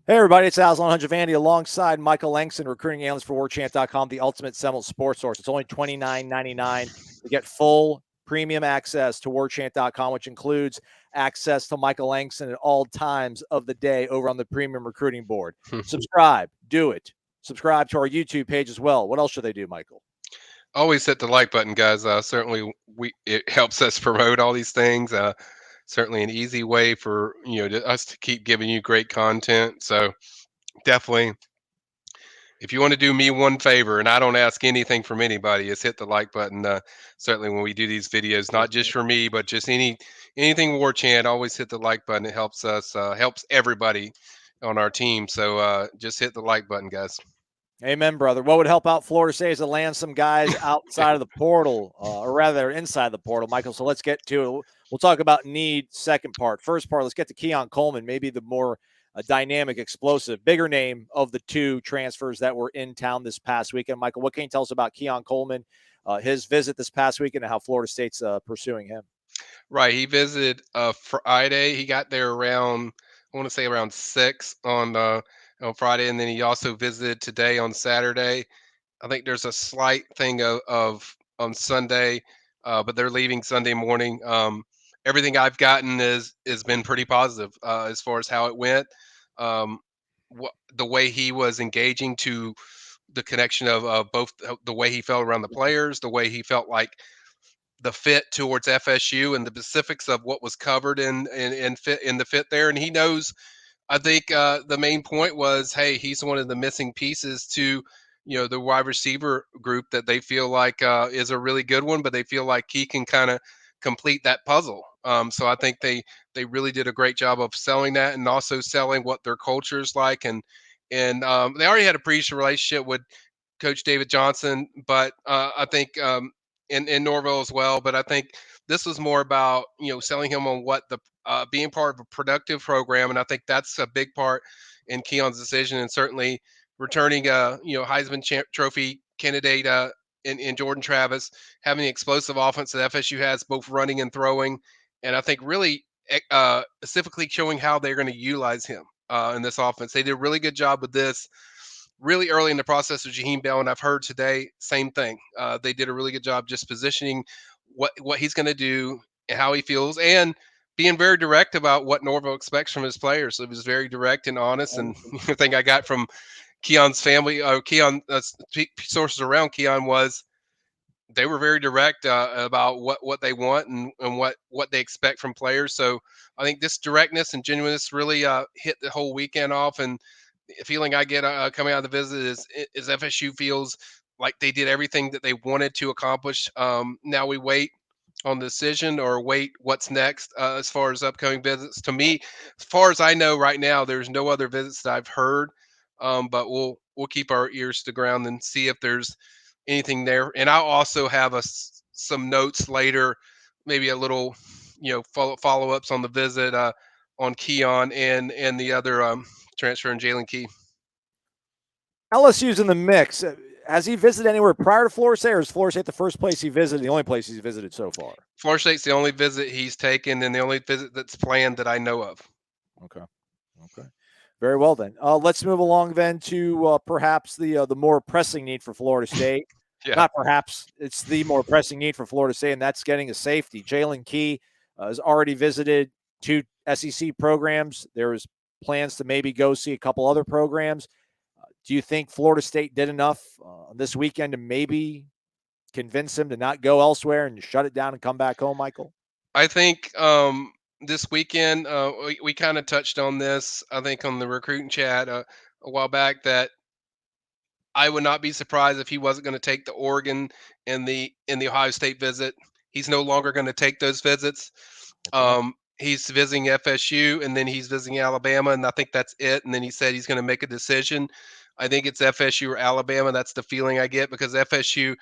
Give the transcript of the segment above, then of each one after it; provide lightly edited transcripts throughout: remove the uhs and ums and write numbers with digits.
Hey, everybody, it's Aslan Hajivandi alongside Michael Langston, recruiting analyst for Warchant.com, the ultimate Seminoles sports source. It's only $29.99 to get full premium access to Warchant.com, which includes access to Michael Langston at all times of the day over on the premium recruiting board. Subscribe. Do it. Subscribe to our YouTube page as well. What else should they do, Michael? Always hit the like button, guys. Certainly, it helps us promote all these things. Certainly, an easy way for us to keep giving you great content. So definitely, if you want to do me one favor, and I don't ask anything from anybody, is hit the like button. Certainly, when we do these videos, not just for me, but just anything War Chant, always hit the like button. It helps us, helps everybody on our team. So just hit the like button, guys. Amen, brother. What would help out Florida State is to land some guys outside of the portal, or rather inside the portal, Michael. So let's get to it. We'll talk about need second part. First part, let's get to Keon Coleman, maybe the more dynamic, explosive, bigger name of the two transfers that were in town this past weekend. Michael, what can you tell us about Keon Coleman, his visit this past weekend, and how Florida State's pursuing him? Right. He visited Friday. He got there around, I want to say around 6 on Friday, and then he also visited today on Saturday. I think there's a slight thing of on Sunday, but they're leaving Sunday morning. Everything I've gotten is has been pretty positive as far as how it went. Um, the way he was engaging to the connection of both the way he felt around the players, the way he felt like the fit towards FSU and the specifics of what was covered in fit in the fit there. And he knows, I think the main point was, hey, he's one of the missing pieces to, the wide receiver group that they feel like is a really good one, but they feel like he can kind of complete that puzzle. So I think they really did a great job of selling that and also selling what their culture is like. And they already had a previous relationship with Coach David Johnson, but I think in Norvell as well. But I think this was more about selling him on what the being part of a productive program, and I think that's a big part in Keon's decision, and certainly returning a Heisman Trophy candidate in Jordan Travis, having the explosive offense that FSU has, both running and throwing, and I think really specifically showing how they're going to utilize him in this offense. They did a really good job with this really early in the process of Jaheim Bell, and I've heard today same thing. They did a really good job just positioning what he's going to do and how he feels, and being very direct about what Norvell expects from his players. So it was very direct and honest. And the thing I got from Keon's family, Keon sources around Keon was they were very direct about what they want and what they expect from players. So I think this directness and genuineness really hit the whole weekend off. And the feeling I get coming out of the visit is FSU feels like they did everything that they wanted to accomplish. Now we wait on the decision or wait what's next as far as upcoming visits. To me, as far as I know right now, there's no other visits that I've heard. But we'll keep our ears to the ground and see if there's anything there. And I'll also have some notes later, maybe a little follow ups on the visit on Keon and the other transfer in Jaylen Key. LSU's in the mix. Has he visited anywhere prior to Florida State, or is Florida State the first place he visited, the only place he's visited so far? Florida State's the only visit he's taken and the only visit that's planned that I know of. Okay. Very well then. Let's move along then to perhaps the more pressing need for Florida State. Yeah. Not perhaps, it's the more pressing need for Florida State, and that's getting a safety. Jaylen Key has already visited 2 SEC programs. There's plans to maybe go see a couple other programs. Do you think Florida State did enough this weekend to maybe convince him to not go elsewhere and shut it down and come back home, Michael? I think this weekend we kind of touched on this. I think on the recruiting chat a while back that I would not be surprised if he wasn't going to take the Oregon and the Ohio State visit. He's no longer going to take those visits. He's visiting FSU and then he's visiting Alabama, and I think that's it. And then he said he's going to make a decision. I think it's FSU or Alabama. That's the feeling I get because FSU.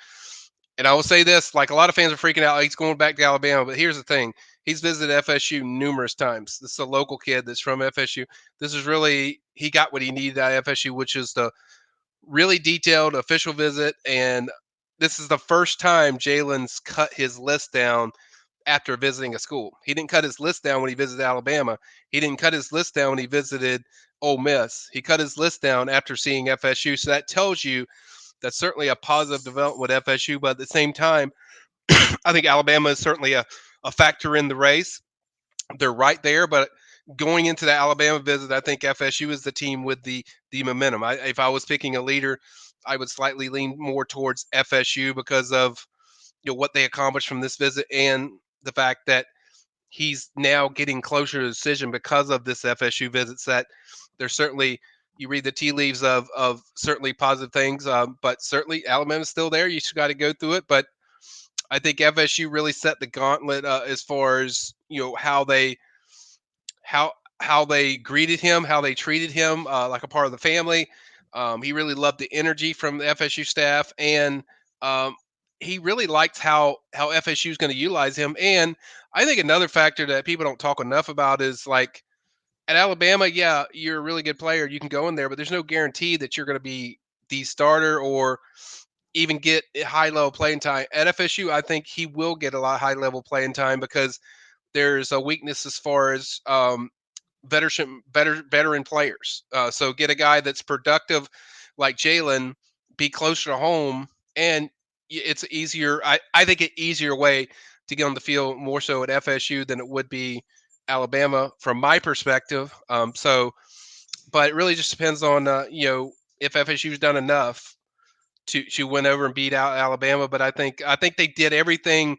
And I will say this: like a lot of fans are freaking out, he's going back to Alabama. But here's the thing: he's visited FSU numerous times. This is a local kid that's from FSU. This is really he got what he needed out of FSU, which is the really detailed official visit. And this is the first time Jaylen's cut his list down after visiting a school. He didn't cut his list down when he visited Alabama. He didn't cut his list down when he visited Ole Miss. He cut his list down after seeing FSU. So that tells you that's certainly a positive development with FSU. But at the same time, I think Alabama is certainly a factor in the race. They're right there, but going into the Alabama visit, I think FSU is the team with the momentum. If I was picking a leader, I would slightly lean more towards FSU because of what they accomplished from this visit and the fact that he's now getting closer to the decision because of this FSU visit. That there's certainly, you read the tea leaves of certainly positive things, but certainly Alabama's still there. You just got to go through it, but I think FSU really set the gauntlet as far as how how how they greeted him, how they treated him like a part of the family. He really loved the energy from the FSU staff, and um, he really liked how FSU is going to utilize him. And I think another factor that people don't talk enough about is like at Alabama, yeah, you're a really good player, you can go in there, but there's no guarantee that you're going to be the starter or even get high level playing time. At FSU, I think he will get a lot of high level playing time because there's a weakness as far as veteran players. So get a guy that's productive like Jaylen, be closer to home, and it's easier. I think an easier way to get on the field more so at FSU than it would be Alabama from my perspective. But it really just depends on if FSU's done enough to win over and beat out Alabama. But I think they did everything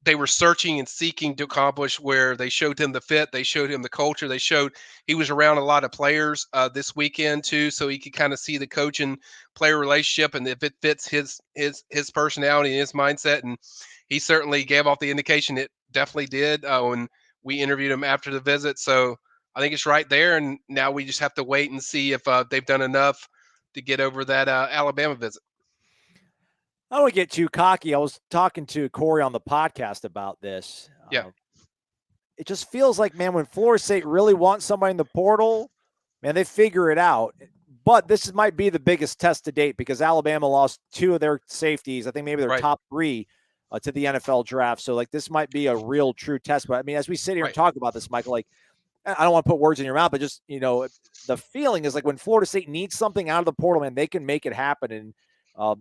they were searching and seeking to accomplish, where they showed him the fit, they showed him the culture, they showed he was around a lot of players this weekend too, so he could kind of see the coach and player relationship and if it fits his personality and his mindset. And he certainly gave off the indication it definitely did when we interviewed him after the visit. So I think it's right there, and now we just have to wait and see if they've done enough to get over that Alabama visit. I don't want to get too cocky. I was talking to Corey on the podcast about this. Yeah. It just feels like, man, when Florida State really wants somebody in the portal, man, they figure it out. But this might be the biggest test to date because Alabama lost two of their safeties. I think maybe their Right. top three to the NFL draft. So, like, this might be a real true test. But, I mean, as we sit here and talk about this, Michael, like, I don't want to put words in your mouth, but just, the feeling is like when Florida State needs something out of the portal, man, they can make it happen. And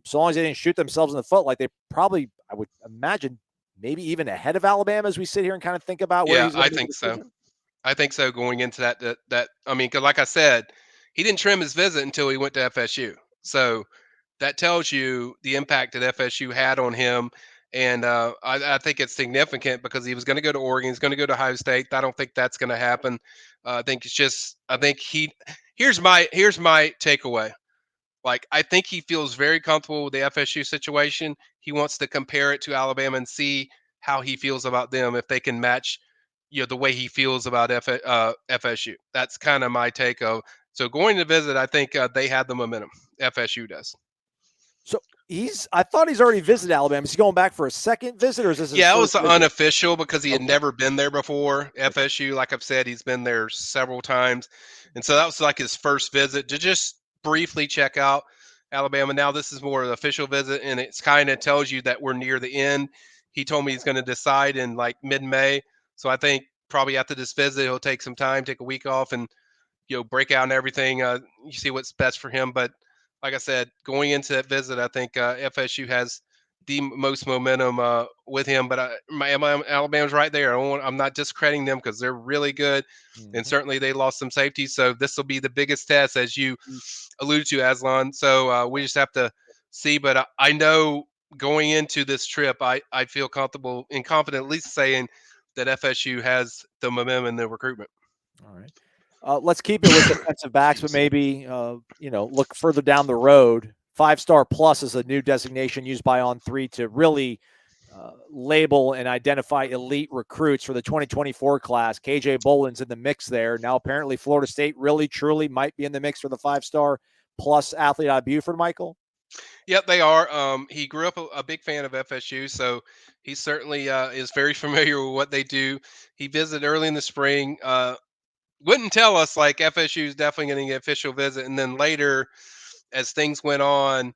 so long as they didn't shoot themselves in the foot, like they probably, I would imagine, maybe even ahead of Alabama as we sit here and kind of think about where he's going I to think so. I think so going into that I mean, 'cause like I said, he didn't trim his visit until he went to FSU. So that tells you the impact that FSU had on him. And I think it's significant because he was going to go to Oregon. He's going to go to Ohio State. I don't think that's going to happen. I think it's just, I think here's my takeaway. Like, I think he feels very comfortable with the FSU situation. He wants to compare it to Alabama and see how he feels about them, if they can match, the way he feels about FSU. That's kind of my take of. So going to visit, I think they had the momentum. FSU does. So I thought he's already visited Alabama. Is he going back for a second visit, or is this his Yeah, it first was visit? unofficial because he had Okay. never been there before. FSU, like I've said, he's been there several times. And so that was like his first visit to just briefly check out Alabama. Now this is more of an official visit, and it's kind of tells you that we're near the end. He told me he's going to decide in like mid-May. So I think probably after this visit, he'll take some time, take a week off, and break out and everything. You see what's best for him. But like I said, going into that visit, I think FSU has the most momentum with him. But Alabama's right there. I'm not discrediting them because they're really good, and certainly they lost some safety. So this will be the biggest test, as you alluded to, Aslan. So we just have to see. But I know going into this trip, I feel comfortable and confident, at least saying that FSU has the momentum in the recruitment. All right. Let's keep it with defensive backs, but maybe look further down the road. 5-star plus is a new designation used by On3 to really label and identify elite recruits for the 2024 class. KJ Boland's in the mix there. Now apparently Florida State really truly might be in the mix for the 5-star plus athlete out of Buford, Michael. Yep, they are. He grew up a big fan of FSU, so he certainly is very familiar with what they do. He visited early in the spring. Wouldn't tell us like FSU is definitely getting an official visit, and then later, as things went on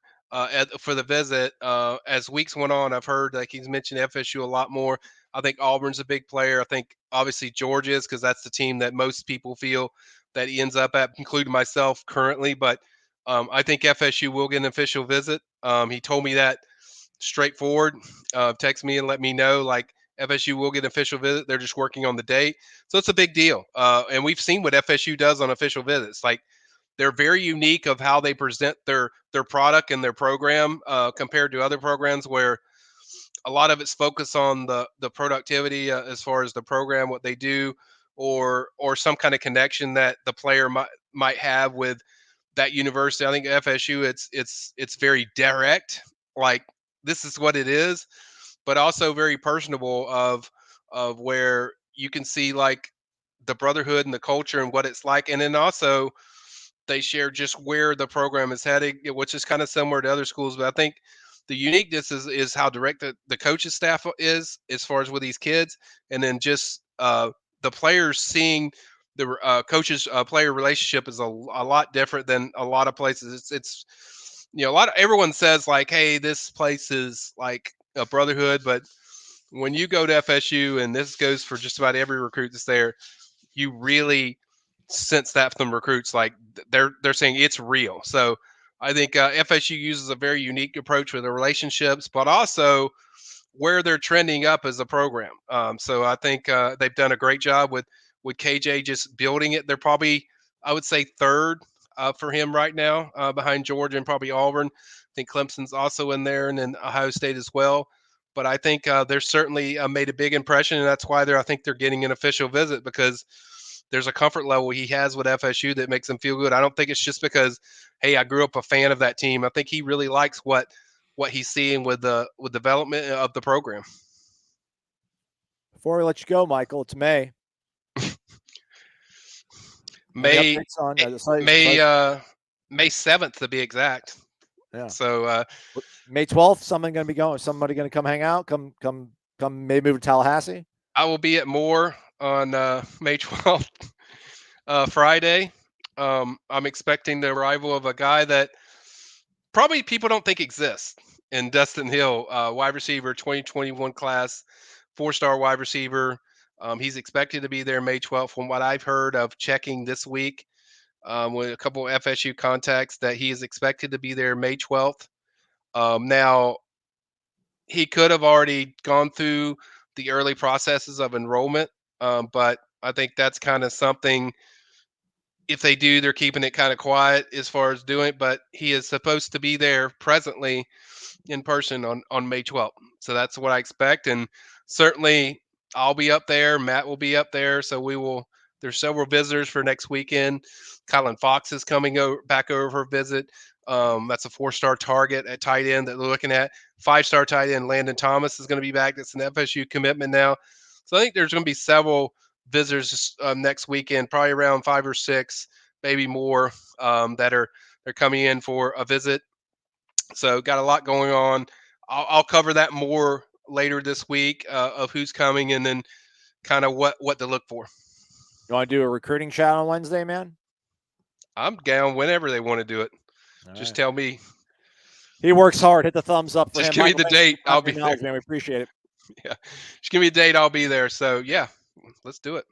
for the visit, as weeks went on, I've heard like he's mentioned FSU a lot more. I think Auburn's a big player. I think obviously Georgia is, because that's the team that most people feel that he ends up at, including myself currently. But I think FSU will get an official visit. He told me that straightforward. Text me and let me know, like, FSU will get an official visit. They're just working on the date. So it's a big deal. And we've seen what FSU does on official visits. Like, they're very unique of how they present their product and their program compared to other programs where a lot of it's focused on the productivity as far as the program, what they do, or some kind of connection that the player might have with that university. I think FSU, it's very direct, like, this is what it is, but also very personable of where you can see, like, the brotherhood and the culture and what it's like, and then also they share just where the program is heading, which is kind of similar to other schools. But I think the uniqueness is how direct the coaching staff is as far as with these kids, and then just the players seeing the coaches player relationship is a lot different than a lot of places. It's a lot of, everyone says, like, hey, this place is like a brotherhood, but when you go to FSU, and this goes for just about every recruit that's there, you really sense that from recruits. Like, they're saying it's real. So I think FSU uses a very unique approach with the relationships, but also where they're trending up as a program. So I think they've done a great job with KJ just building it. They're probably, I would say, third for him right now, behind Georgia and probably Auburn. I think Clemson's also in there, and then Ohio State as well. But I think they're certainly made a big impression, and that's why I think they're getting an official visit, because there's a comfort level he has with FSU that makes him feel good. I don't think it's just because, hey, I grew up a fan of that team. I think he really likes what he's seeing with the development of the program. Before we let you go, Michael, it's May. May on, May 7th to be exact. Yeah. So May 12th, somebody going to come hang out, come maybe move to Tallahassee. I will be at Moore on May 12th, Friday. I'm expecting the arrival of a guy that probably people don't think exists, in Destyn Hill, wide receiver, 2021 class, 4-star wide receiver. He's expected to be there May 12th, from what I've heard of checking this week with a couple of FSU contacts, that he is expected to be there May 12th. Now, he could have already gone through the early processes of enrollment, but I think that's kind of something, if they do, they're keeping it kind of quiet as far as doing it. But he is supposed to be there presently in person on May 12th. So that's what I expect. And certainly I'll be up there. Matt will be up there. So there's several visitors for next weekend. Kylan Fox is coming back over for a visit. That's a 4-star target at tight end that they're looking at. 5-star tight end Landon Thomas is going to be back. That's an FSU commitment now. So I think there's going to be several visitors next weekend, probably around 5 or 6, maybe more, they're coming in for a visit. So got a lot going on. I'll cover that more later this week of who's coming, and then kind of what to look for. You want to do a recruiting chat on Wednesday, man? I'm down whenever they want to do it. All just right. Tell me. He works hard. Hit the thumbs up for just him. Give Michael, me the date. I'll be there. Man. We appreciate it. Yeah. Just give me a date. I'll be there. So, yeah, let's do it.